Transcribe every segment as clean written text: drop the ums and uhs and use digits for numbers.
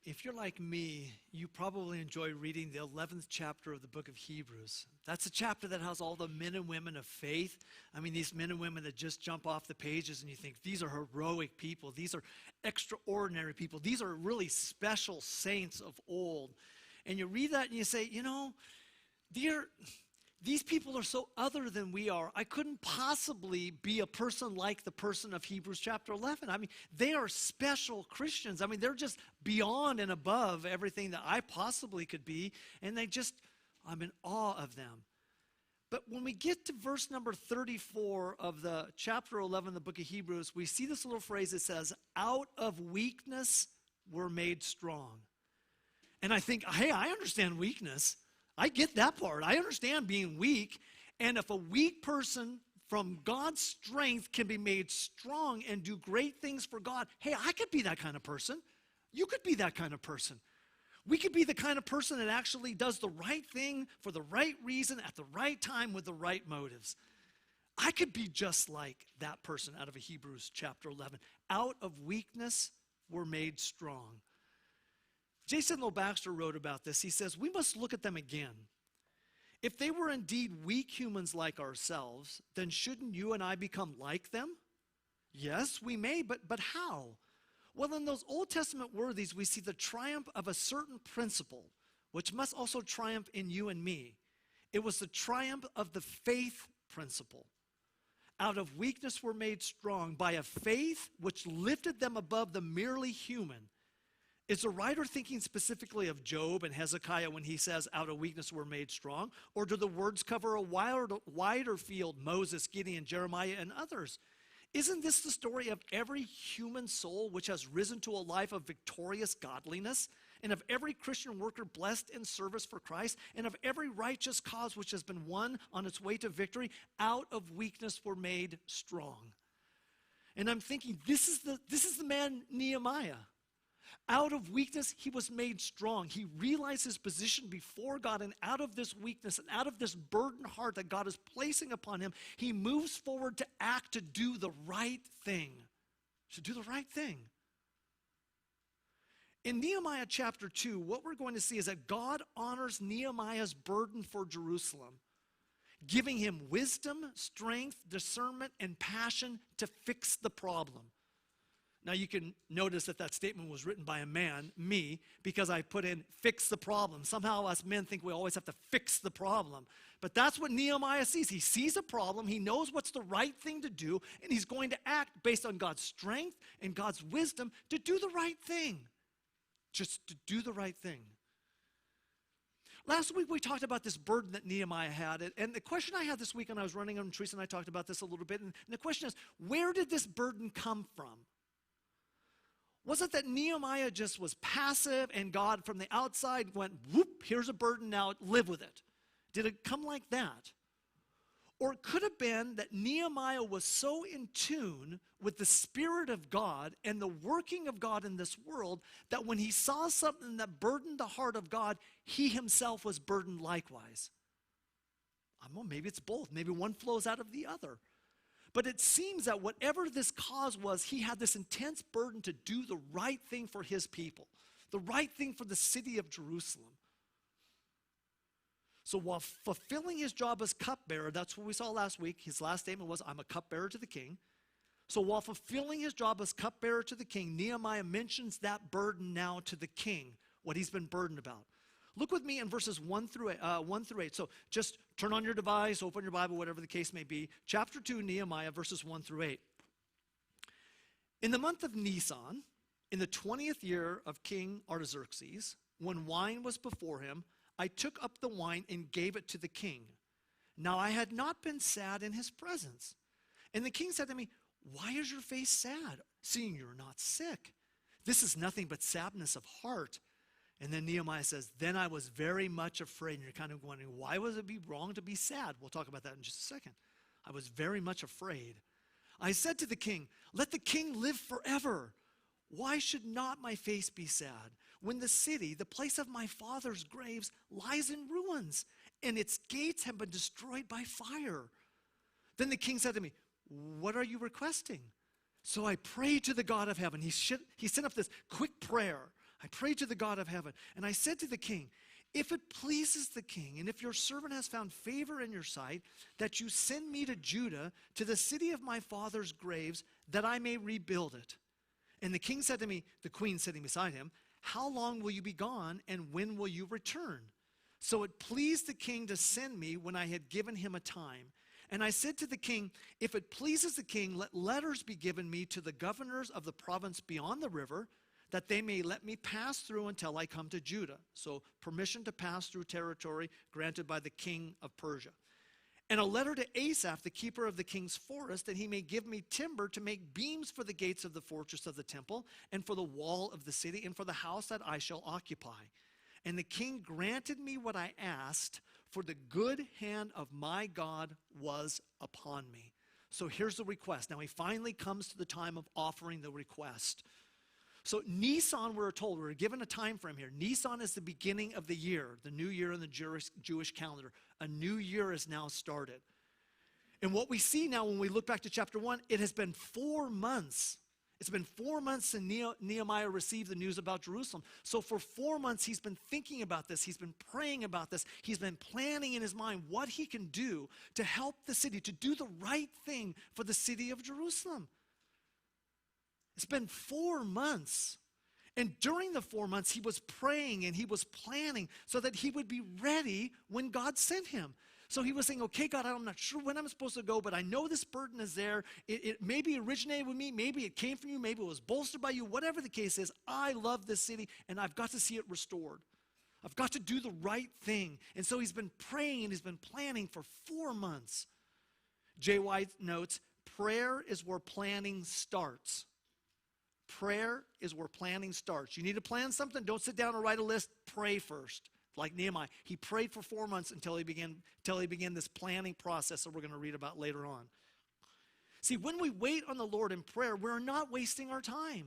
If you're like me, you probably enjoy reading the 11th chapter of the book of Hebrews. That's a chapter that has all the men and women of faith. I mean, these men and women that just jump off the pages and you think, these are heroic people. These are extraordinary people. These are really special saints of old. And you read that and you say, these people are so other than we are. I couldn't possibly be a person like the person of Hebrews chapter 11. I mean, they are special Christians. I mean, they're just beyond and above everything that I possibly could be. And I'm in awe of them. But when we get to verse number 34 of the chapter 11 of the book of Hebrews, we see this little phrase that says, out of weakness we're made strong. And I think, hey, I understand weakness. I get that part. I understand being weak. And if a weak person from God's strength can be made strong and do great things for God, hey, I could be that kind of person. You could be that kind of person. We could be the kind of person that actually does the right thing for the right reason at the right time with the right motives. I could be just like that person out of Hebrews chapter 11. Out of weakness, we're made strong. Jason Low-Baxter wrote about this. He says, we must look at them again. If they were indeed weak humans like ourselves, then shouldn't you and I become like them? Yes, we may, but how? Well, in those Old Testament worthies, we see the triumph of a certain principle, which must also triumph in you and me. It was the triumph of the faith principle. Out of weakness were made strong by a faith which lifted them above the merely human. Is the writer thinking specifically of Job and Hezekiah when he says, out of weakness we're made strong? Or do the words cover a wider field, Moses, Gideon, Jeremiah, and others? Isn't this the story of every human soul which has risen to a life of victorious godliness, and of every Christian worker blessed in service for Christ, and of every righteous cause which has been won on its way to victory? Out of weakness we're made strong. And I'm thinking, this is the man Nehemiah. Out of weakness, he was made strong. He realized his position before God, and out of this weakness and out of this burdened heart that God is placing upon him, he moves forward to act, to do the right thing. To do the right thing. In Nehemiah chapter 2, what we're going to see is that God honors Nehemiah's burden for Jerusalem, giving him wisdom, strength, discernment, and passion to fix the problem. Now you can notice that statement was written by a man, me, because I put in fix the problem. Somehow us men think we always have to fix the problem. But that's what Nehemiah sees. He sees a problem, he knows what's the right thing to do, and he's going to act based on God's strength and God's wisdom to do the right thing. Just to do the right thing. Last week we talked about this burden that Nehemiah had, and the question I had this week when I was running, and Teresa and I talked about this a little bit, and the question is, where did this burden come from? Was it that Nehemiah just was passive and God from the outside went, whoop, here's a burden, now live with it? Did it come like that? Or it could have been that Nehemiah was so in tune with the Spirit of God and the working of God in this world that when he saw something that burdened the heart of God, he himself was burdened likewise. I don't know, maybe it's both. Maybe one flows out of the other. But it seems that whatever this cause was, he had this intense burden to do the right thing for his people, the right thing for the city of Jerusalem. So while fulfilling his job as cupbearer, that's what we saw last week, his last statement was, I'm a cupbearer to the king. So while fulfilling his job as cupbearer to the king, Nehemiah mentions that burden now to the king, what he's been burdened about. Look with me in verses 1 through 8. So just turn on your device, open your Bible, whatever the case may be. Chapter 2, Nehemiah, verses 1 through 8. In the month of Nisan, in the 20th year of King Artaxerxes, when wine was before him, I took up the wine and gave it to the king. Now I had not been sad in his presence. And the king said to me, why is your face sad, seeing you're not sick? This is nothing but sadness of heart. And then Nehemiah says, then I was very much afraid. And you're kind of wondering, why would it be wrong to be sad? We'll talk about that in just a second. I was very much afraid. I said to the king, let the king live forever. Why should not my face be sad when the city, the place of my father's graves, lies in ruins and its gates have been destroyed by fire? Then the king said to me, what are you requesting? So I prayed to the God of heaven. He sent up this quick prayer. I prayed to the God of heaven, and I said to the king, if it pleases the king, and if your servant has found favor in your sight, that you send me to Judah, to the city of my father's graves, that I may rebuild it. And the king said to me, the queen sitting beside him, how long will you be gone, and when will you return? So it pleased the king to send me when I had given him a time. And I said to the king, if it pleases the king, let letters be given me to the governors of the province beyond the river, that they may let me pass through until I come to Judah. So permission to pass through territory granted by the king of Persia. And a letter to Asaph, the keeper of the king's forest, that he may give me timber to make beams for the gates of the fortress of the temple, and for the wall of the city, and for the house that I shall occupy. And the king granted me what I asked, for the good hand of my God was upon me. So here's the request. Now he finally comes to the time of offering the request. So Nisan, we're told, we're given a time frame here. Nisan is the beginning of the year, the new year in the Jewish calendar. A new year is now started. And what we see now when we look back to chapter 1, it has been 4 months. It's been 4 months since Nehemiah received the news about Jerusalem. So for 4 months, he's been thinking about this. He's been praying about this. He's been planning in his mind what he can do to help the city, to do the right thing for the city of Jerusalem. It's been 4 months. And during the 4 months, he was praying and he was planning so that he would be ready when God sent him. So he was saying, okay, God, I'm not sure when I'm supposed to go, but I know this burden is there. It maybe originated with me. Maybe it came from you. Maybe it was bolstered by you. Whatever the case is, I love this city and I've got to see it restored. I've got to do the right thing. And so he's been praying and he's been planning for 4 months. J. White notes, prayer is where planning starts. Prayer is where planning starts. You need to plan something, don't sit down and write a list, pray first. Like Nehemiah, he prayed for 4 months until he began this planning process that we're going to read about later on. See, when we wait on the Lord in prayer, we're not wasting our time.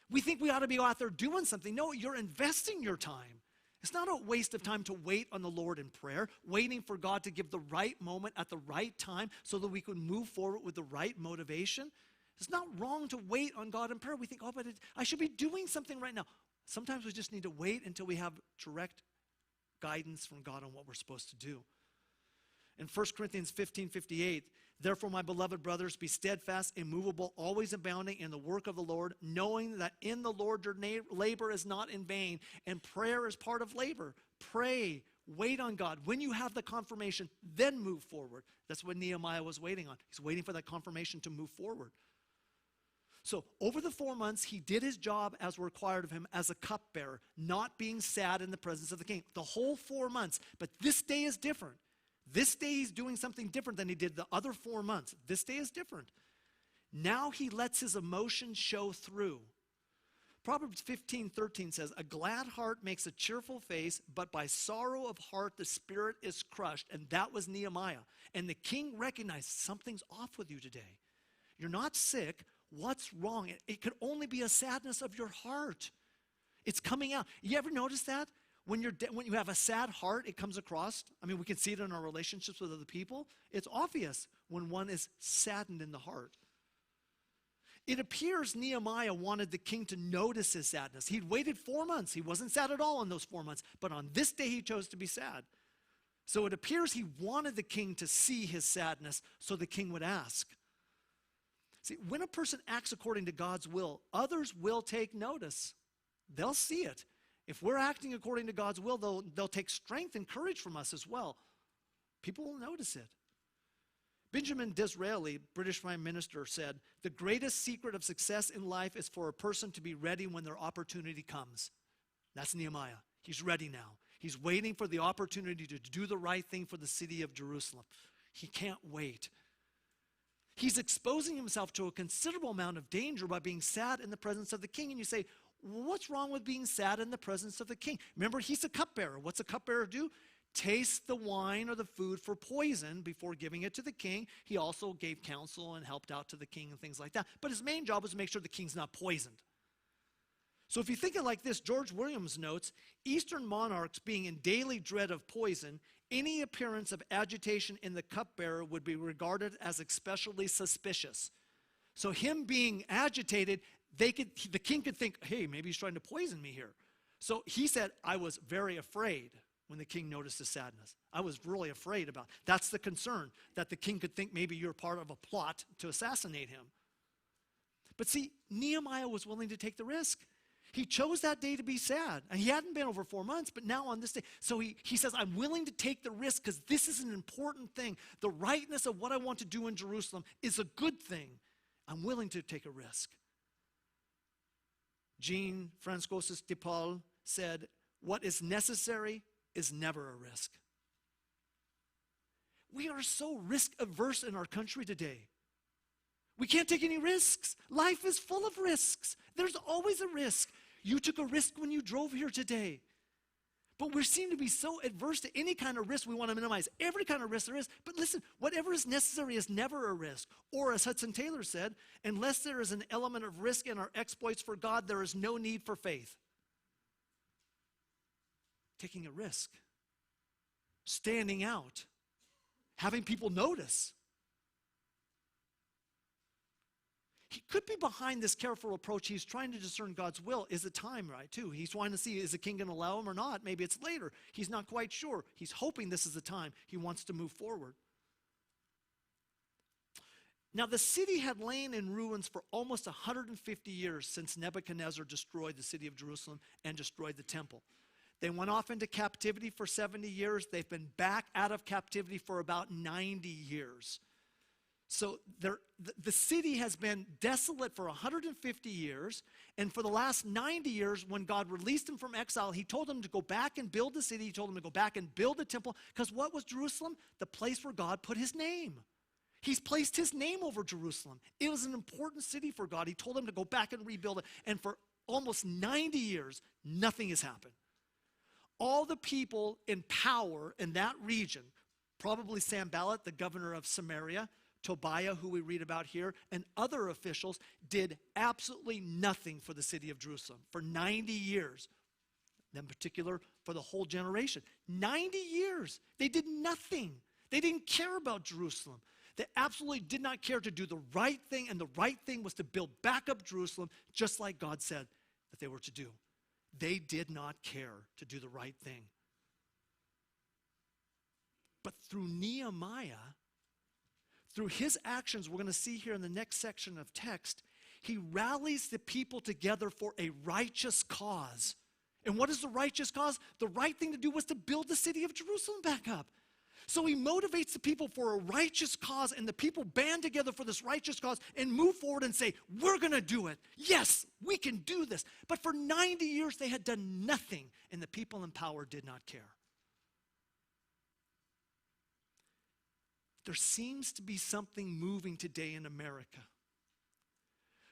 We think we ought to be out there doing something. No, you're investing your time. It's not a waste of time to wait on the Lord in prayer, waiting for God to give the right moment at the right time so that we can move forward with the right motivation. It's not wrong to wait on God in prayer. We think, oh, but I should be doing something right now. Sometimes we just need to wait until we have direct guidance from God on what we're supposed to do. In 1 Corinthians 15:58, therefore, my beloved brothers, be steadfast, immovable, always abounding in the work of the Lord, knowing that in the Lord your labor is not in vain, and prayer is part of labor. Pray, wait on God. When you have the confirmation, then move forward. That's what Nehemiah was waiting on. He's waiting for that confirmation to move forward. So over the 4 months, he did his job as required of him as a cupbearer, not being sad in the presence of the king. The whole 4 months. But this day is different. This day he's doing something different than he did the other 4 months. This day is different. Now he lets his emotions show through. Proverbs 15:13 says, a glad heart makes a cheerful face, but by sorrow of heart the spirit is crushed. And that was Nehemiah. And the king recognized something's off with you today. You're not sick. What's wrong? It could only be a sadness of your heart. It's coming out. You ever notice that? When you have a sad heart, it comes across. I mean, we can see it in our relationships with other people. It's obvious when one is saddened in the heart. It appears Nehemiah wanted the king to notice his sadness. He'd waited 4 months. He wasn't sad at all in those 4 months. But on this day, he chose to be sad. So it appears he wanted the king to see his sadness so the king would ask. See, when a person acts according to God's will, others will take notice. They'll see it. If we're acting according to God's will, they'll take strength and courage from us as well. People will notice it. Benjamin Disraeli, British Prime Minister, said, the greatest secret of success in life is for a person to be ready when their opportunity comes. That's Nehemiah. He's ready now. He's waiting for the opportunity to do the right thing for the city of Jerusalem. He can't wait. He's exposing himself to a considerable amount of danger by being sad in the presence of the king. And you say, what's wrong with being sad in the presence of the king? Remember, he's a cupbearer. What's a cupbearer do? Taste the wine or the food for poison before giving it to the king. He also gave counsel and helped out to the king and things like that. But his main job was to make sure the king's not poisoned. So if you think it like this, George Williams notes, Eastern monarchs being in daily dread of poison, any appearance of agitation in the cupbearer would be regarded as especially suspicious. So him being agitated, the king could think, hey, maybe he's trying to poison me here. So he said, I was very afraid when the king noticed his sadness. I was really afraid about. That's the concern, that the king could think maybe you're part of a plot to assassinate him. But see, Nehemiah was willing to take the risk. He chose that day to be sad. And he hadn't been over 4 months, but now on this day. So he says, I'm willing to take the risk because this is an important thing. The rightness of what I want to do in Jerusalem is a good thing. I'm willing to take a risk. Jean Francois de Paul said, what is necessary is never a risk. We are so risk averse in our country today. We can't take any risks. Life is full of risks. There's always a risk. You took a risk when you drove here today. But we seem to be so adverse to any kind of risk. We want to minimize every kind of risk there is. But listen, whatever is necessary is never a risk. Or as Hudson Taylor said, unless there is an element of risk in our exploits for God, there is no need for faith. Taking a risk. Standing out. Having people notice. He could be behind this careful approach. He's trying to discern God's will. Is the time right, too? He's trying to see, is the king going to allow him or not? Maybe it's later. He's not quite sure. He's hoping this is the time. He wants to move forward. Now, the city had lain in ruins for almost 150 years since Nebuchadnezzar destroyed the city of Jerusalem and destroyed the temple. They went off into captivity for 70 years. They've been back out of captivity for about 90 years. So the city has been desolate for 150 years, and for the last 90 years, when God released them from exile, he told them to go back and build the city. He told them to go back and build the temple, because what was Jerusalem? The place where God put his name. He's placed his name over Jerusalem. It was an important city for God. He told them to go back and rebuild it, and for almost 90 years, nothing has happened. All the people in power in that region, probably Sanballat, the governor of Samaria, Tobiah, who we read about here, and other officials did absolutely nothing for the city of Jerusalem for 90 years. In particular, for the whole generation. 90 years. They did nothing. They didn't care about Jerusalem. They absolutely did not care to do the right thing, and the right thing was to build back up Jerusalem, just like God said that they were to do. They did not care to do the right thing. But through Nehemiah, through his actions, we're going to see here in the next section of text, he rallies the people together for a righteous cause. And what is the righteous cause? The right thing to do was to build the city of Jerusalem back up. So he motivates the people for a righteous cause, and the people band together for this righteous cause and move forward and say, we're going to do it. Yes, we can do this. But for 90 years, they had done nothing, and the people in power did not care. There seems to be something moving today in America.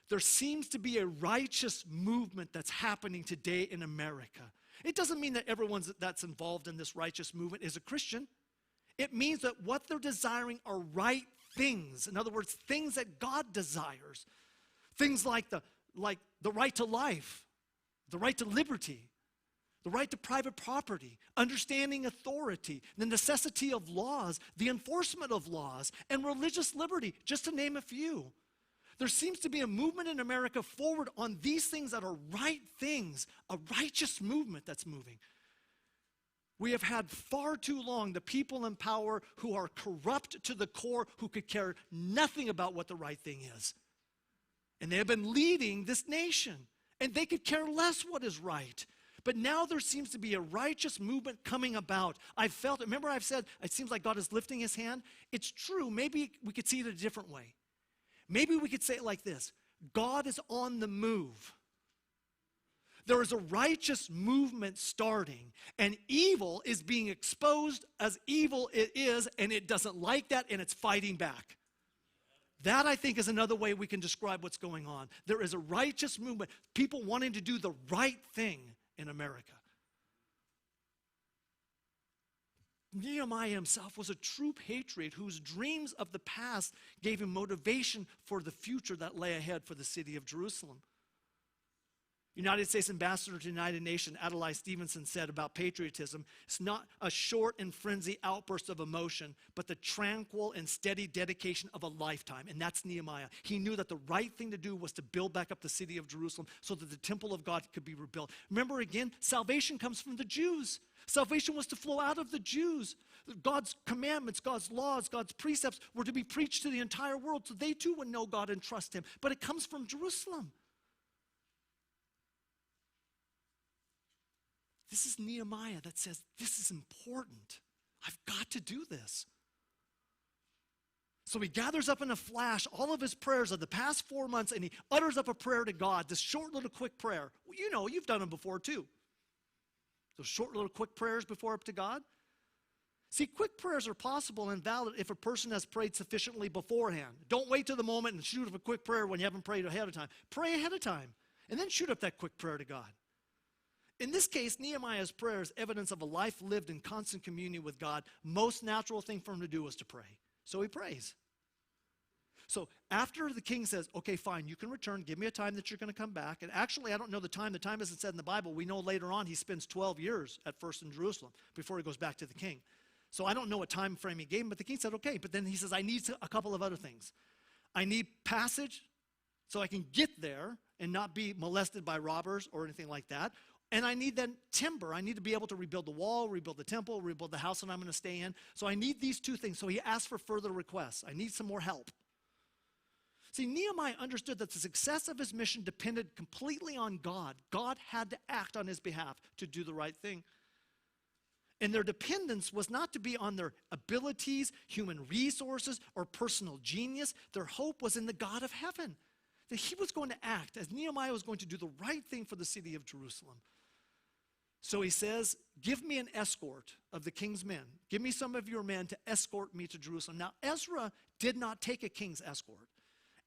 There seems to be a righteous movement that's happening today in America. It doesn't mean that everyone that's involved in this righteous movement is a Christian. It means that what they're desiring are right things. In other words, things that God desires. Things like the right to life, the right to liberty, the right to private property, understanding authority, the necessity of laws, the enforcement of laws, and religious liberty, just to name a few. There seems to be a movement in America forward on these things that are right things, a righteous movement that's moving. We have had far too long the people in power who are corrupt to the core, who could care nothing about what the right thing is. And they have been leading this nation, and they could care less what is right. But now there seems to be a righteous movement coming about. I've felt it. Remember I've said it seems like God is lifting his hand? It's true. Maybe we could see it a different way. Maybe we could say it like this. God is on the move. There is a righteous movement starting, and evil is being exposed as evil it is, and it doesn't like that, and it's fighting back. That, I think, is another way we can describe what's going on. There is a righteous movement, people wanting to do the right thing in America. Nehemiah himself was a true patriot whose dreams of the past gave him motivation for the future that lay ahead for the city of Jerusalem. United States Ambassador to the United Nations, Adlai Stevenson, said about patriotism, it's not a short and frenzied outburst of emotion, but the tranquil and steady dedication of a lifetime. And that's Nehemiah. He knew that the right thing to do was to build back up the city of Jerusalem so that the temple of God could be rebuilt. Remember again, salvation comes from the Jews. Salvation was to flow out of the Jews. God's commandments, God's laws, God's precepts were to be preached to the entire world so they too would know God and trust him. But it comes from Jerusalem. This is Nehemiah that says, this is important. I've got to do this. So he gathers up in a flash all of his prayers of the past 4 months, and he utters up a prayer to God, this short little quick prayer. Well, you know, you've done them before too. Those short little quick prayers before up to God. See, quick prayers are possible and valid if a person has prayed sufficiently beforehand. Don't wait till the moment and shoot up a quick prayer when you haven't prayed ahead of time. Pray ahead of time, and then shoot up that quick prayer to God. In this case, Nehemiah's prayer is evidence of a life lived in constant communion with God. Most natural thing for him to do was to pray. So he prays. So after the king says, okay, fine, you can return. Give me a time that you're going to come back. And actually, I don't know the time. The time isn't said in the Bible. We know later on he spends 12 years at first in Jerusalem before he goes back to the king. So I don't know what time frame he gave him, but the king said, okay. But then he says, I need a couple of other things. I need passage so I can get there and not be molested by robbers or anything like that. And I need then timber. I need to be able to rebuild the wall, rebuild the temple, rebuild the house that I'm going to stay in. So I need these two things. So he asked for further requests. I need some more help. See, Nehemiah understood that the success of his mission depended completely on God. God had to act on his behalf to do the right thing. And their dependence was not to be on their abilities, human resources, or personal genius. Their hope was in the God of heaven. That he was going to act as Nehemiah was going to do the right thing for the city of Jerusalem. So he says, give me an escort of the king's men. Give me some of your men to escort me to Jerusalem. Now, Ezra did not take a king's escort.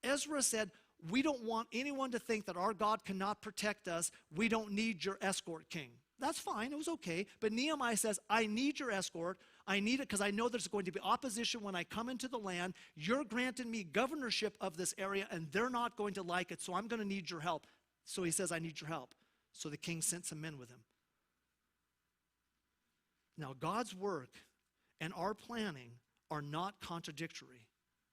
Ezra said, we don't want anyone to think that our God cannot protect us. We don't need your escort, king. That's fine. It was okay. But Nehemiah says, I need your escort. I need it because I know there's going to be opposition when I come into the land. You're granting me governorship of this area, and they're not going to like it, so I'm going to need your help. So he says, I need your help. So the king sent some men with him. Now, God's work and our planning are not contradictory.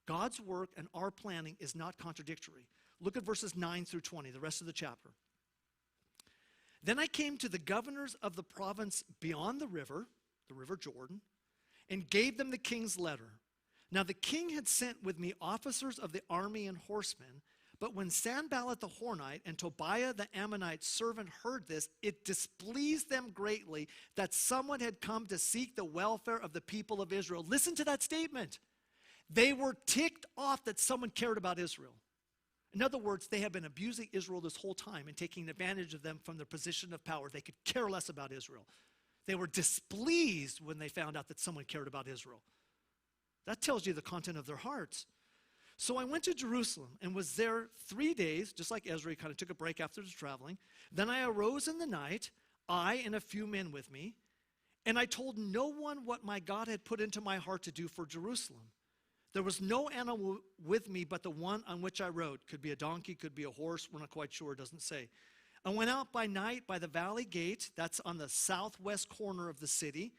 God's work and our planning is not contradictory. Look at verses 9 through 20, the rest of the chapter. Then I came to the governors of the province beyond the river Jordan, and gave them the king's letter. Now the king had sent with me officers of the army and horsemen, but when Sanballat the Hornite and Tobiah the Ammonite servant heard this, it displeased them greatly that someone had come to seek the welfare of the people of Israel. Listen to that statement. They were ticked off that someone cared about Israel. In other words, they had been abusing Israel this whole time and taking advantage of them from their position of power. They could care less about Israel. They were displeased when they found out that someone cared about Israel. That tells you the content of their hearts. So I went to Jerusalem and was there 3 days, just like Ezra, he kind of took a break after his traveling. Then I arose in the night, I and a few men with me, and I told no one what my God had put into my heart to do for Jerusalem. There was no animal with me but the one on which I rode. Could be a donkey, could be a horse, we're not quite sure, it doesn't say. I went out by night by the valley gate, that's on the southwest corner of the city,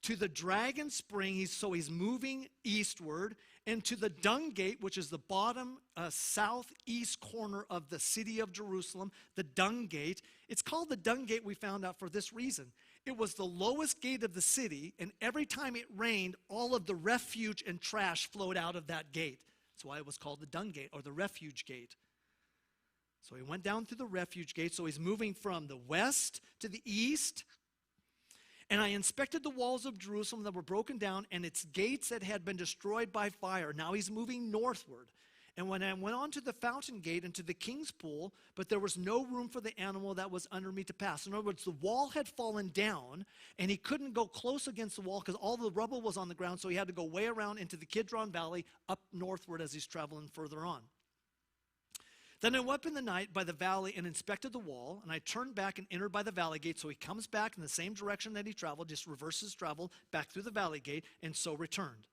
to the dragon spring, so he's moving eastward, and to the dung gate, which is the bottom southeast corner of the city of Jerusalem, the dung gate. It's called the dung gate, we found out, for this reason. It was the lowest gate of the city, and every time it rained, all of the refuge and trash flowed out of that gate. That's why it was called the dung gate, or the refuge gate. So he went down through the refuge gate, so he's moving from the west to the east. And I inspected the walls of Jerusalem that were broken down and its gates that had been destroyed by fire. Now he's moving northward. And when I went on to the fountain gate and to the king's pool, but there was no room for the animal that was under me to pass. In other words, the wall had fallen down, and he couldn't go close against the wall because all the rubble was on the ground, so he had to go way around into the Kidron Valley up northward as he's traveling further on. Then I went up in the night by the valley and inspected the wall, and I turned back and entered by the valley gate. So he comes back in the same direction that he traveled, just reverses travel back through the valley gate, and so returned.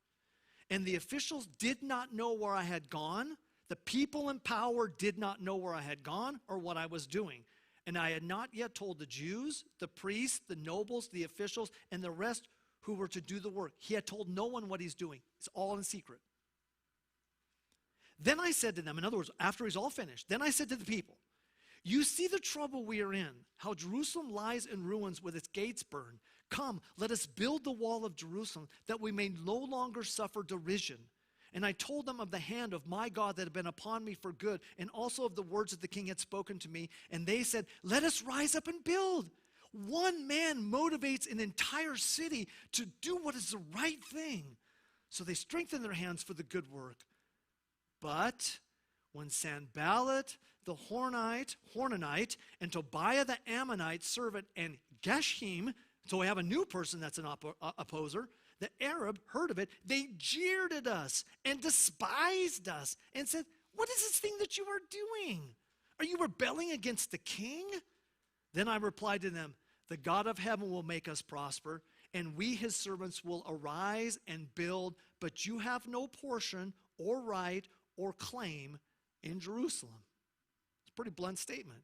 And the officials did not know where I had gone. The people in power did not know where I had gone or what I was doing. And I had not yet told the Jews, the priests, the nobles, the officials, and the rest who were to do the work. He had told no one what he's doing. It's all in secret. Then I said to them, in other words, after he's all finished, then I said to the people, you see the trouble we are in, how Jerusalem lies in ruins with its gates burned. Come, let us build the wall of Jerusalem, that we may no longer suffer derision. And I told them of the hand of my God that had been upon me for good, and also of the words that the king had spoken to me. And they said, let us rise up and build. One man motivates an entire city to do what is the right thing. So they strengthened their hands for the good work. But when Sanballat the Horonite, and Tobiah the Ammonite servant, and Geshem, so we have a new person that's an opposer, the Arab, heard of it, they jeered at us and despised us and said, what is this thing that you are doing? Are you rebelling against the king? Then I replied to them, the God of heaven will make us prosper, and we his servants will arise and build, but you have no portion or right or claim in Jerusalem. It's a pretty blunt statement.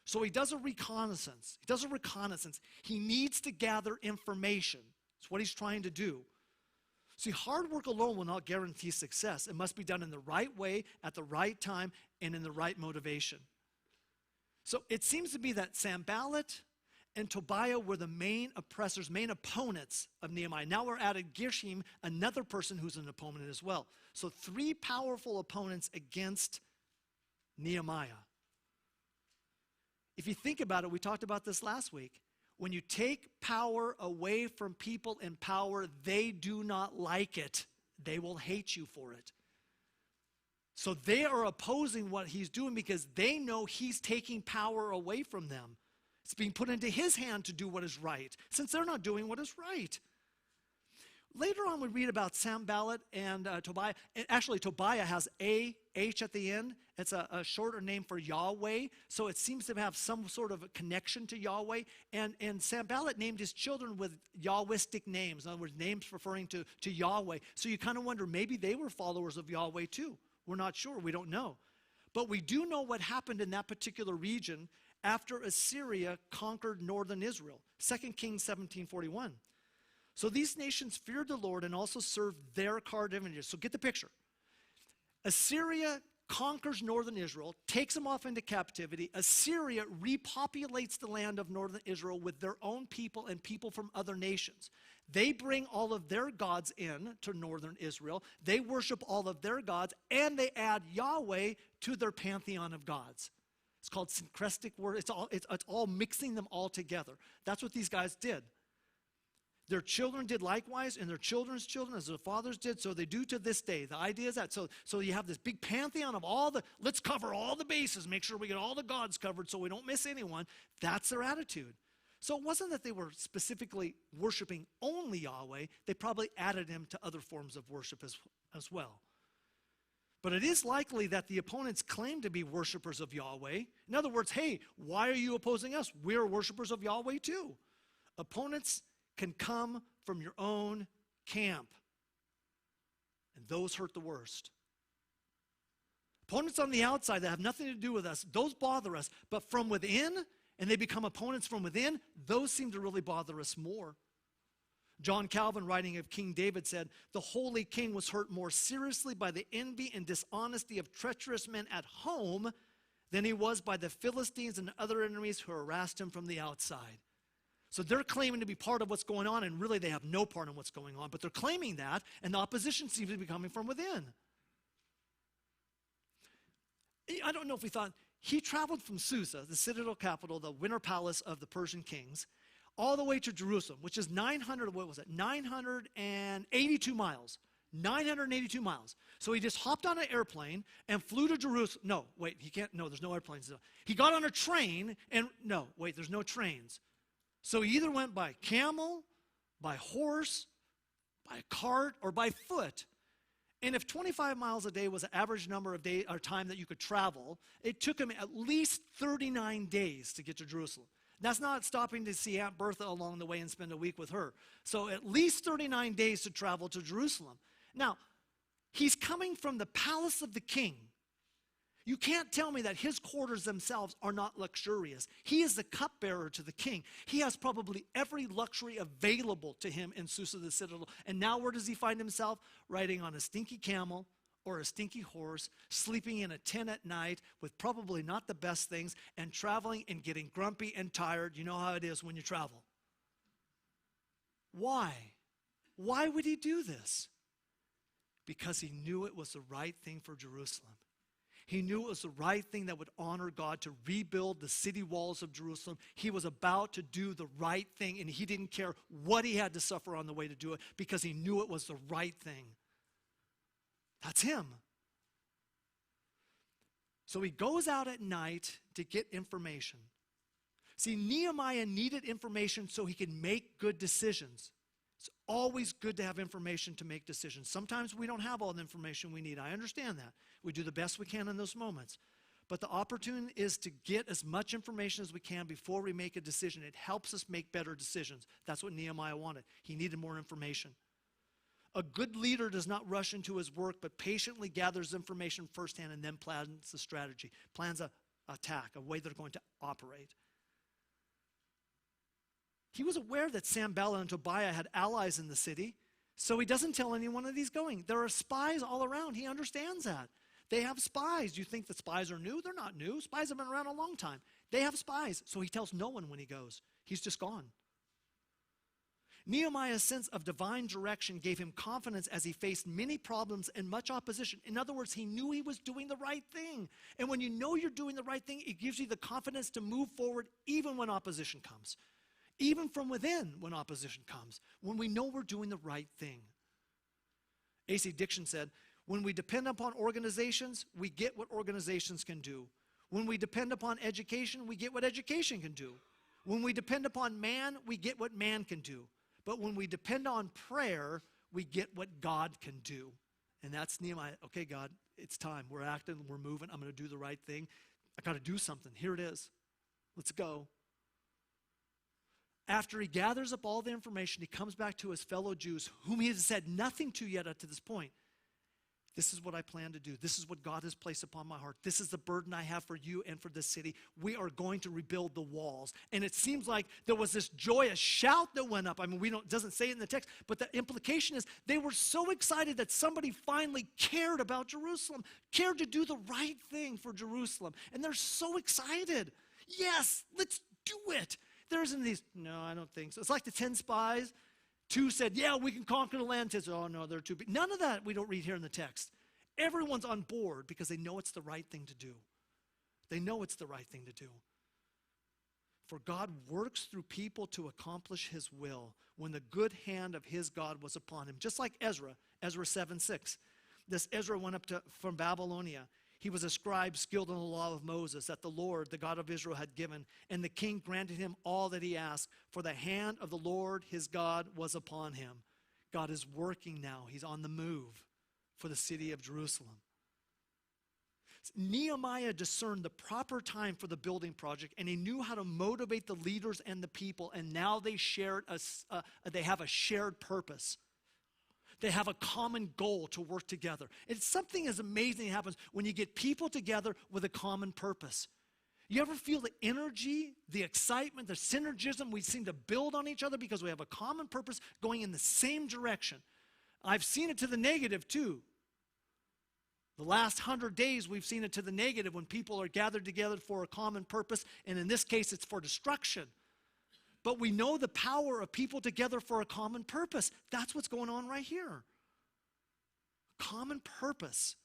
So he does a reconnaissance. He needs to gather information. It's what he's trying to do. See, hard work alone will not guarantee success. It must be done in the right way, at the right time, and in the right motivation. So it seems to be that Sanballat and Tobiah were the main oppressors, main opponents of Nehemiah. Now we're added Geshem, another person who's an opponent as well. So 3 powerful opponents against Nehemiah. If you think about it, we talked about this last week. When you take power away from people in power, they do not like it. They will hate you for it. So they are opposing what he's doing because they know he's taking power away from them. It's being put into his hand to do what is right, since they're not doing what is right. Later on, we read about Sanballat and Tobiah. And actually, Tobiah has A-H at the end. It's a shorter name for Yahweh, so it seems to have some sort of a connection to Yahweh. And Sanballat named his children with Yahwistic names, in other words, names referring to Yahweh. So you kind of wonder, maybe they were followers of Yahweh too. We're not sure. We don't know. But we do know what happened in that particular region after Assyria conquered northern Israel. 2 Kings 17:41. So these nations feared the Lord and also served their carved images. So get the picture. Assyria conquers northern Israel, takes them off into captivity. Assyria repopulates the land of northern Israel with their own people and people from other nations. They bring all of their gods in to northern Israel. They worship all of their gods, and they add Yahweh to their pantheon of gods. It's called syncretic word. It's all mixing them all together. That's what these guys did. Their children did likewise, and their children's children, as their fathers did, so they do to this day. The idea is that, so you have this big pantheon of let's cover all the bases, make sure we get all the gods covered so we don't miss anyone. That's their attitude. So it wasn't that they were specifically worshiping only Yahweh. They probably added him to other forms of worship as well. But it is likely that the opponents claim to be worshipers of Yahweh. In other words, hey, why are you opposing us? We're worshipers of Yahweh too. Opponents can come from your own camp, and those hurt the worst. Opponents on the outside that have nothing to do with us, those bother us, but from within, and they become opponents from within, those seem to really bother us more. John Calvin, writing of King David, said, the holy king was hurt more seriously by the envy and dishonesty of treacherous men at home than he was by the Philistines and other enemies who harassed him from the outside. So they're claiming to be part of what's going on, and really they have no part in what's going on, but they're claiming that, and the opposition seems to be coming from within. I don't know if we thought, he traveled from Susa, the citadel capital, the winter palace of the Persian kings, all the way to Jerusalem, which is 982 miles. 982 miles. So he just hopped on an airplane and flew to Jerusalem. No, wait, he can't, no, there's no airplanes. He got on a train and, no, wait, there's no trains. So he either went by camel, by horse, by cart, or by foot. And if 25 miles a day was the average number of day or time that you could travel, it took him at least 39 days to get to Jerusalem. That's not stopping to see Aunt Bertha along the way and spend a week with her. So at least 39 days to travel to Jerusalem. Now, he's coming from the palace of the king. You can't tell me that his quarters themselves are not luxurious. He is the cupbearer to the king. He has probably every luxury available to him in Susa the citadel. And now where does he find himself? Riding on a stinky camel or a stinky horse, sleeping in a tent at night with probably not the best things, and traveling and getting grumpy and tired. You know how it is when you travel. Why? Why would he do this? Because he knew it was the right thing for Jerusalem. He knew it was the right thing that would honor God, to rebuild the city walls of Jerusalem. He was about to do the right thing, and he didn't care what he had to suffer on the way to do it, because he knew it was the right thing. That's him. So he goes out at night to get information. See, Nehemiah needed information so he could make good decisions. It's always good to have information to make decisions. Sometimes we don't have all the information we need. I understand that. We do the best we can in those moments. But the opportunity is to get as much information as we can before we make a decision. It helps us make better decisions. That's what Nehemiah wanted. He needed more information. A good leader does not rush into his work, but patiently gathers information firsthand and then plans a strategy, plans an attack, a way they're going to operate. He was aware that Sanballat and Tobiah had allies in the city, so he doesn't tell anyone that he's going. There are spies all around. He understands that. They have spies. You think that spies are new? They're not new. Spies have been around a long time. They have spies, so he tells no one when he goes. He's just gone. Nehemiah's sense of divine direction gave him confidence as he faced many problems and much opposition. In other words, he knew he was doing the right thing. And when you know you're doing the right thing, it gives you the confidence to move forward even when opposition comes. Even from within when opposition comes. When we know we're doing the right thing. A.C. Dixon said, when we depend upon organizations, we get what organizations can do. When we depend upon education, we get what education can do. When we depend upon man, we get what man can do. But when we depend on prayer, we get what God can do. And that's Nehemiah. Okay, God, it's time. We're acting, we're moving. I'm going to do the right thing. I got to do something. Here it is. Let's go. After he gathers up all the information, he comes back to his fellow Jews, whom he has said nothing to yet up to this point. This is what I plan to do. This is what God has placed upon my heart. This is the burden I have for you and for this city. We are going to rebuild the walls. And it seems like there was this joyous shout that went up. I mean, it doesn't say it in the text, but the implication is they were so excited that somebody finally cared about Jerusalem, cared to do the right thing for Jerusalem. And they're so excited. Yes, let's do it. There isn't these, no, I don't think so. It's like the 10 spies. 2 said, yeah, we can conquer the land. 10 said, oh, no, they're too big. None of that we don't read here in the text. Everyone's on board because they know it's the right thing to do. They know it's the right thing to do. For God works through people to accomplish his will when the good hand of his God was upon him. Just like Ezra 7:6. This Ezra went up from Babylonia. He was a scribe skilled in the law of Moses that the Lord, the God of Israel, had given. And the king granted him all that he asked. For the hand of the Lord, his God, was upon him. God is working now. He's on the move for the city of Jerusalem. Nehemiah discerned the proper time for the building project, and he knew how to motivate the leaders and the people. And now they have a shared purpose. They have a common goal to work together. It's something as amazing that happens when you get people together with a common purpose. You ever feel the energy, the excitement, the synergism we seem to build on each other because we have a common purpose going in the same direction? I've seen it to the negative too. The last 100 days we've seen it to the negative when people are gathered together for a common purpose, and in this case it's for destruction. But we know the power of people together for a common purpose. That's what's going on right here. Common purpose.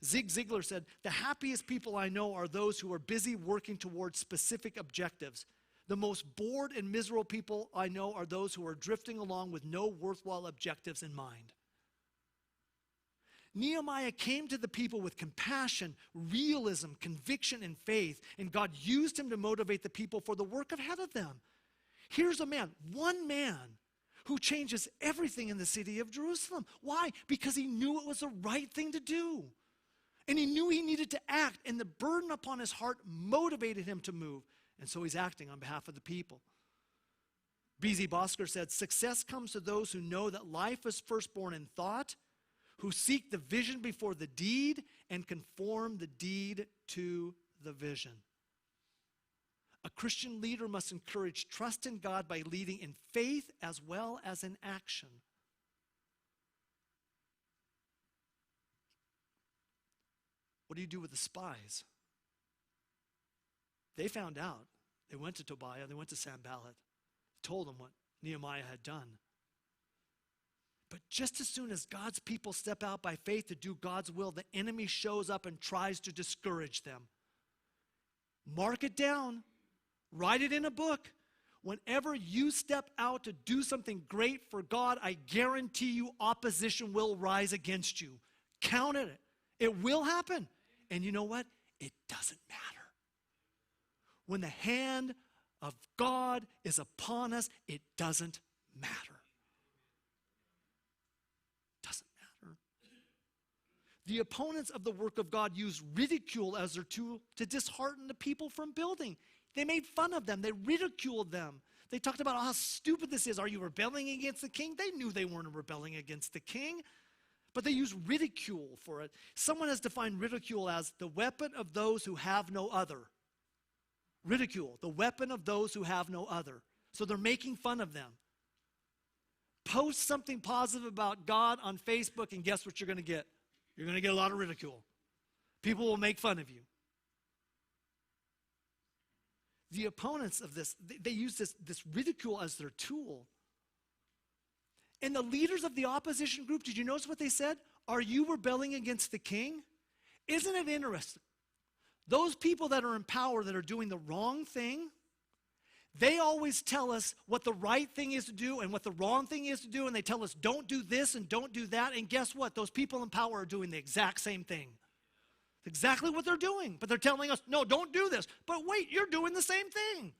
Zig Ziglar said, the happiest people I know are those who are busy working towards specific objectives. The most bored and miserable people I know are those who are drifting along with no worthwhile objectives in mind. Nehemiah came to the people with compassion, realism, conviction, and faith, and God used him to motivate the people for the work ahead of them. Here's a man, one man, who changes everything in the city of Jerusalem. Why? Because he knew it was the right thing to do. And he knew he needed to act, and the burden upon his heart motivated him to move. And so he's acting on behalf of the people. B.Z. Bosker said, success comes to those who know that life is first born in thought, who seek the vision before the deed and conform the deed to the vision. A Christian leader must encourage trust in God by leading in faith as well as in action. What do you do with the spies? They found out. They went to Tobiah, they went to Sanballat, told them what Nehemiah had done. But just as soon as God's people step out by faith to do God's will, the enemy shows up and tries to discourage them. Mark it down. Write it in a book. Whenever you step out to do something great for God, I guarantee you opposition will rise against you. Count it. It will happen. And you know what? It doesn't matter. When the hand of God is upon us, it doesn't matter. Doesn't matter. The opponents of the work of God use ridicule as their tool to dishearten the people from building. They made fun of them. They ridiculed them. They talked about how stupid this is. Are you rebelling against the king? They knew they weren't rebelling against the king, but they used ridicule for it. Someone has defined ridicule as the weapon of those who have no other. Ridicule, the weapon of those who have no other. So they're making fun of them. Post something positive about God on Facebook, and guess what you're going to get? You're going to get a lot of ridicule. People will make fun of you. The opponents of this, they use this ridicule as their tool. And the leaders of the opposition group, did you notice what they said? Are you rebelling against the king? Isn't it interesting? Those people that are in power that are doing the wrong thing, they always tell us what the right thing is to do and what the wrong thing is to do, and they tell us don't do this and don't do that, and guess what? Those people in power are doing the exact same thing. Exactly what they're doing, but they're telling us, no, don't do this. But wait, you're doing the same thing.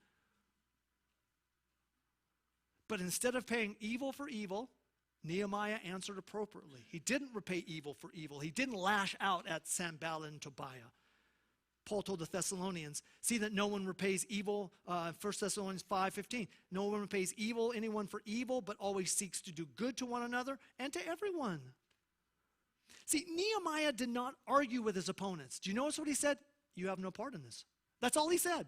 But instead of paying evil for evil, Nehemiah answered appropriately. He didn't repay evil for evil. He didn't lash out at Sanballat and Tobiah. Paul told the Thessalonians, see that no one repays evil, 1 Thessalonians 5:15. No one repays evil, anyone for evil, but always seeks to do good to one another and to everyone. See, Nehemiah did not argue with his opponents. Do you notice what he said? You have no part in this. That's all he said.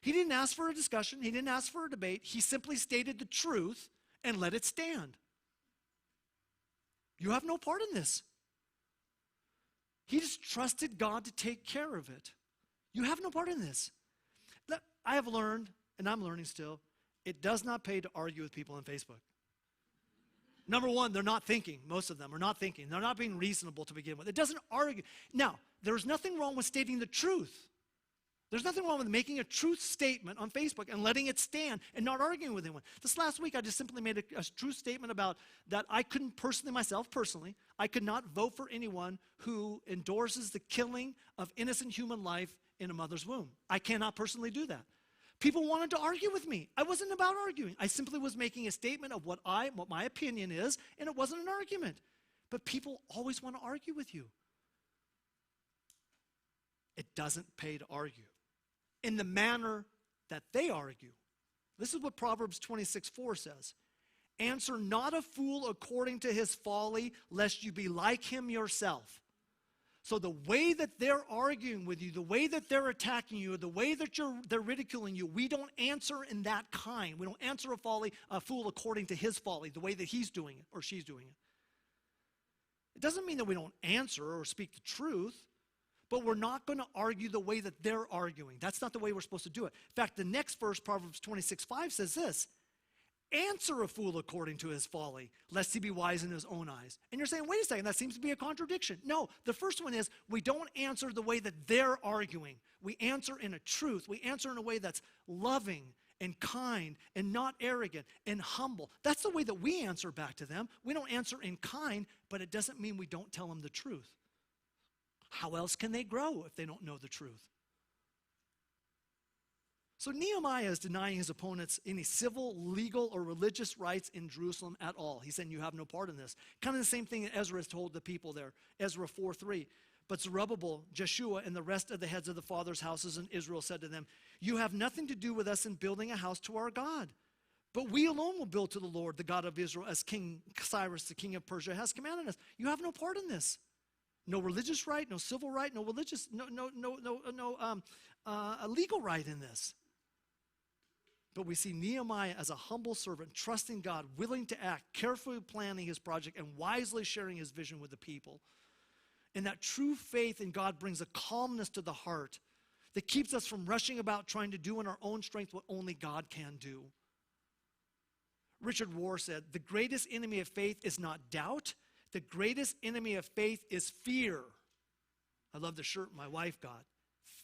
He didn't ask for a discussion. He didn't ask for a debate. He simply stated the truth and let it stand. You have no part in this. He just trusted God to take care of it. You have no part in this. I have learned, and I'm learning still, it does not pay to argue with people on Facebook. Number one, they're not thinking. Most of them are not thinking. They're not being reasonable to begin with. It doesn't argue. Now, there's nothing wrong with stating the truth. There's nothing wrong with making a truth statement on Facebook and letting it stand and not arguing with anyone. This last week, I just simply made a truth statement about that I couldn't personally, I could not vote for anyone who endorses the killing of innocent human life in a mother's womb. I cannot personally do that. People wanted to argue with me. I wasn't about arguing. I simply was making a statement of what my opinion is, and it wasn't an argument. But people always want to argue with you. It doesn't pay to argue in the manner that they argue. This is what Proverbs 26:4 says. Answer not a fool according to his folly, lest you be like him yourself. So the way that they're arguing with you, the way that they're attacking you, the way that they're ridiculing you, we don't answer in that kind. We don't answer a fool according to his folly, the way that he's doing it or she's doing it. It doesn't mean that we don't answer or speak the truth, but we're not going to argue the way that they're arguing. That's not the way we're supposed to do it. In fact, the next verse, Proverbs 26:5, says this. Answer a fool according to his folly, lest he be wise in his own eyes. And you're saying, wait a second, that seems to be a contradiction. No, the first one is we don't answer the way that they're arguing. We answer in a truth. We answer in a way that's loving and kind and not arrogant and humble. That's the way that we answer back to them. We don't answer in kind, but it doesn't mean we don't tell them the truth. How else can they grow if they don't know the truth? So Nehemiah is denying his opponents any civil, legal, or religious rights in Jerusalem at all. He's saying you have no part in this. Kind of the same thing that Ezra has told the people there. Ezra 4:3. But Zerubbabel, Jeshua, and the rest of the heads of the fathers' houses in Israel said to them, you have nothing to do with us in building a house to our God. But we alone will build to the Lord, the God of Israel, as King Cyrus, the king of Persia, has commanded us. You have no part in this. No religious right, no civil right, no legal right in this. But we see Nehemiah as a humble servant, trusting God, willing to act, carefully planning his project, and wisely sharing his vision with the people. And that true faith in God brings a calmness to the heart that keeps us from rushing about trying to do in our own strength what only God can do. Richard Rohr said, the greatest enemy of faith is not doubt. The greatest enemy of faith is fear. I love the shirt my wife got.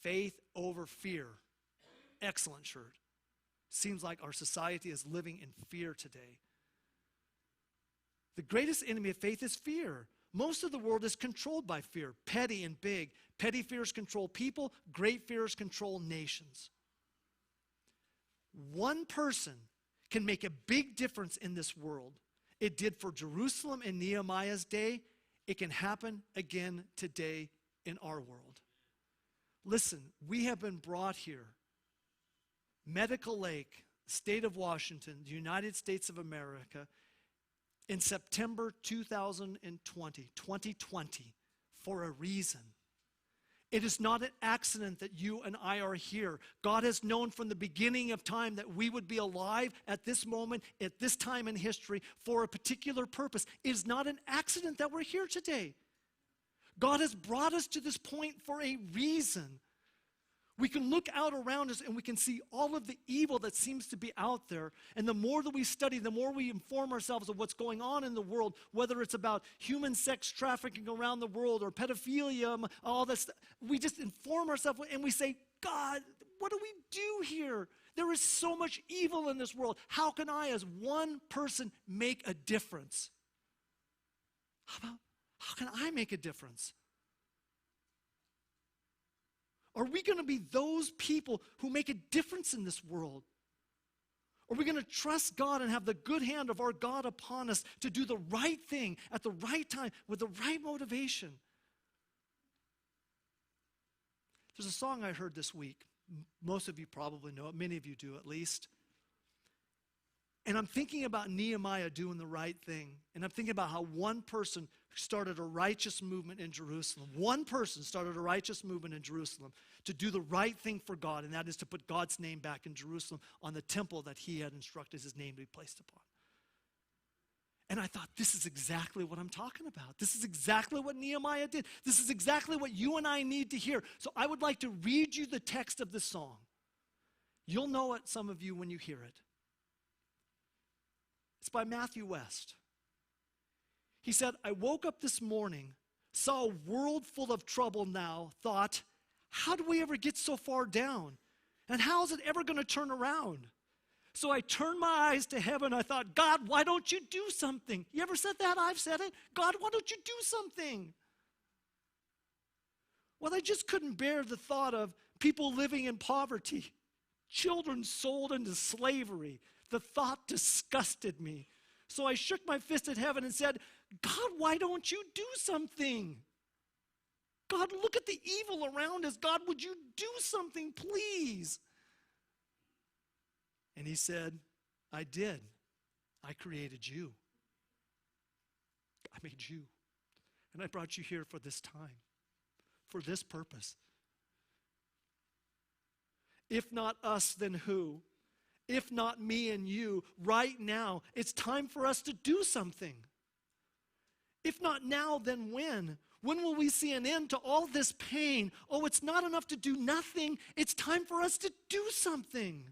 Faith over fear. Excellent shirt. Seems like our society is living in fear today. The greatest enemy of faith is fear. Most of the world is controlled by fear, petty and big. Petty fears control people, great fears control nations. One person can make a big difference in this world. It did for Jerusalem in Nehemiah's day. It can happen again today in our world. Listen, we have been brought here. Medical Lake, state of Washington, the United States of America, in September 2020, for a reason. It is not an accident that you and I are here. God has known from the beginning of time that we would be alive at this moment, at this time in history, for a particular purpose. It is not an accident that we're here today. God has brought us to this point for a reason. We can look out around us and we can see all of the evil that seems to be out there. And the more that we study, the more we inform ourselves of what's going on in the world, whether it's about human sex trafficking around the world or pedophilia, all this. We just inform ourselves and we say, God, what do we do here? There is so much evil in this world. How can I, as one person, make a difference? How can I make a difference? Are we going to be those people who make a difference in this world? Are we going to trust God and have the good hand of our God upon us to do the right thing at the right time with the right motivation? There's a song I heard this week. Most of you probably know it. Many of you do at least. And I'm thinking about Nehemiah doing the right thing. And I'm thinking about how one person started a righteous movement in Jerusalem. One person started a righteous movement in Jerusalem to do the right thing for God, and that is to put God's name back in Jerusalem on the temple that he had instructed his name to be placed upon. And I thought, this is exactly what I'm talking about. This is exactly what Nehemiah did. This is exactly what you and I need to hear. So I would like to read you the text of this song. You'll know it, some of you, when you hear it. It's by Matthew West. He said, I woke up this morning, saw a world full of trouble now, thought, how do we ever get so far down? And how is it ever going to turn around? So I turned my eyes to heaven. I thought, God, why don't you do something? You ever said that? I've said it. God, why don't you do something? Well, I just couldn't bear the thought of people living in poverty, children sold into slavery. The thought disgusted me. So I shook my fist at heaven and said, God, why don't you do something? God, look at the evil around us. God, would you do something, please? And he said, I did. I created you. I made you. And I brought you here for this time, for this purpose. If not us, then who? If not me and you, right now, it's time for us to do something. If not now, then when? When will we see an end to all this pain? Oh, it's not enough to do nothing. It's time for us to do something.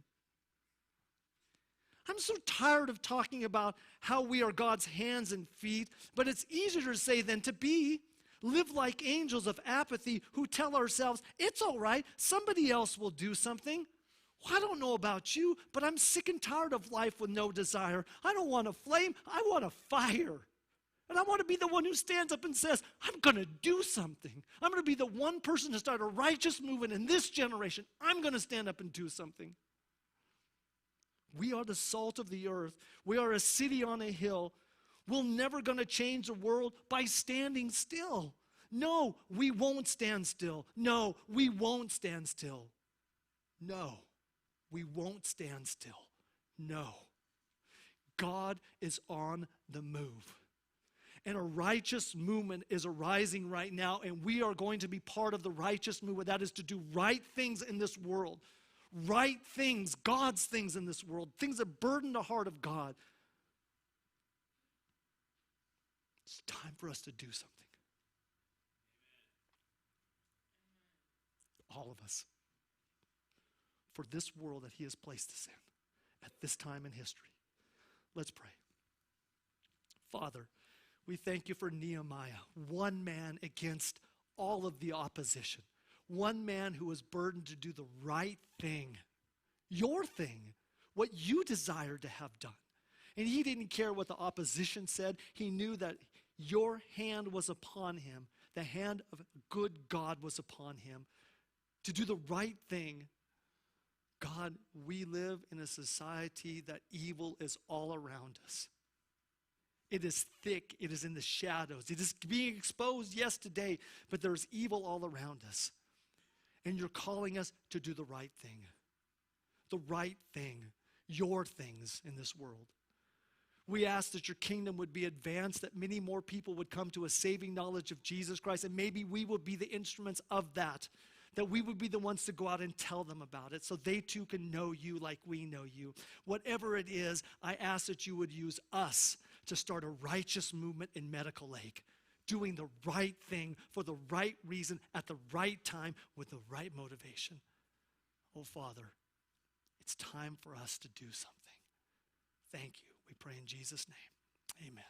I'm so tired of talking about how we are God's hands and feet, but it's easier to say than to be. Live like angels of apathy who tell ourselves, it's all right, somebody else will do something. Well, I don't know about you, but I'm sick and tired of life with no desire. I don't want a flame, I want a fire. And I want to be the one who stands up and says, I'm going to do something. I'm going to be the one person to start a righteous movement in this generation. I'm going to stand up and do something. We are the salt of the earth. We are a city on a hill. We're never going to change the world by standing still. No, we won't stand still. No, we won't stand still. No, we won't stand still. No. God is on the move. And a righteous movement is arising right now, and we are going to be part of the righteous movement. That is to do right things in this world. Right things, God's things in this world, things that burden the heart of God. It's time for us to do something. All of us. For this world that he has placed us in at this time in history. Let's pray. Father, we thank you for Nehemiah, one man against all of the opposition. One man who was burdened to do the right thing, your thing, what you desired to have done. And he didn't care what the opposition said. He knew that your hand was upon him. The hand of good God was upon him to do the right thing. God, we live in a society that evil is all around us. It is thick. It is in the shadows. It is being exposed, yes, today, but there's evil all around us. And you're calling us to do the right thing. The right thing. Your things in this world. We ask that your kingdom would be advanced, that many more people would come to a saving knowledge of Jesus Christ, and maybe we would be the instruments of that. That we would be the ones to go out and tell them about it so they too can know you like we know you. Whatever it is, I ask that you would use us to start a righteous movement in Medical Lake, doing the right thing for the right reason at the right time with the right motivation. Oh, Father, it's time for us to do something. Thank you. We pray in Jesus' name. Amen.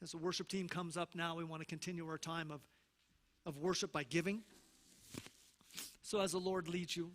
As the worship team comes up now, we want to continue our time of worship by giving. So as the Lord leads you,